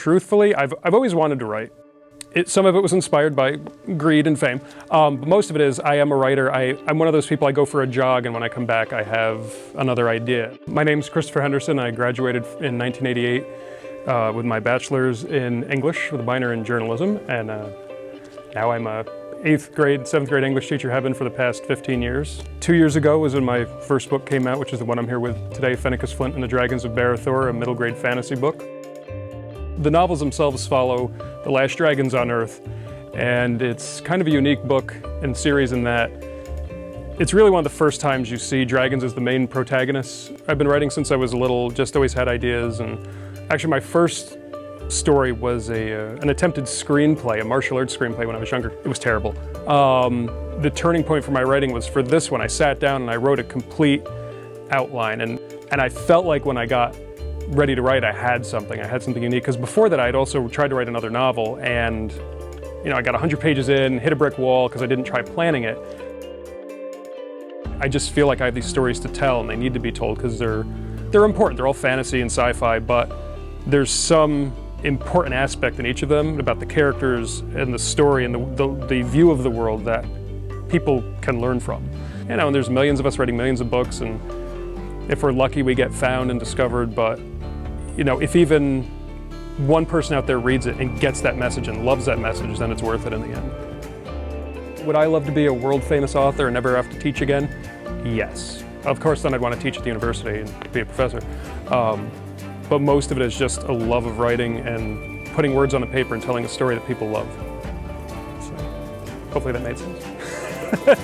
Truthfully, I've always wanted to write. Some of it was inspired by greed and fame, but most of it is I am a writer. I'm one of those people, I go for a jog, and when I come back, I have another idea. My name's Christopher Henderson. I graduated in 1988 with my bachelor's in English with a minor in journalism, and now I'm a 8th grade, 7th grade English teacher, have been for the past 15 years. 2 years ago was when my first book came out, which is the one I'm here with today, Fennicus Flint and the Dragons of Barethor, a middle grade fantasy book. The novels themselves follow the last dragons on Earth, and it's kind of a unique book and series in that it's really one of the first times you see dragons as the main protagonists. I've been writing since I was little, just always had ideas, and actually my first story was an attempted screenplay, a martial arts screenplay when I was younger. It was terrible. The turning point for my writing was for this one. I sat down and I wrote a complete outline, and I felt like when I got ready to write, I had something unique, because before that I'd also tried to write another novel, and I got 100 pages in, hit a brick wall because I didn't try planning it. I just feel like I have these stories to tell, and they need to be told because they're important. They're all fantasy and sci-fi, but there's some important aspect in each of them about the characters and the story and the view of the world that people can learn from. And there's millions of us writing millions of books, and if we're lucky we get found and discovered, but if even one person out there reads it and gets that message and loves that message, then it's worth it in the end. Would I love to be a world-famous author and never have to teach again? Yes. Of course, then I'd want to teach at the university and be a professor. But most of it is just a love of writing and putting words on a paper and telling a story that people love. So hopefully that made sense.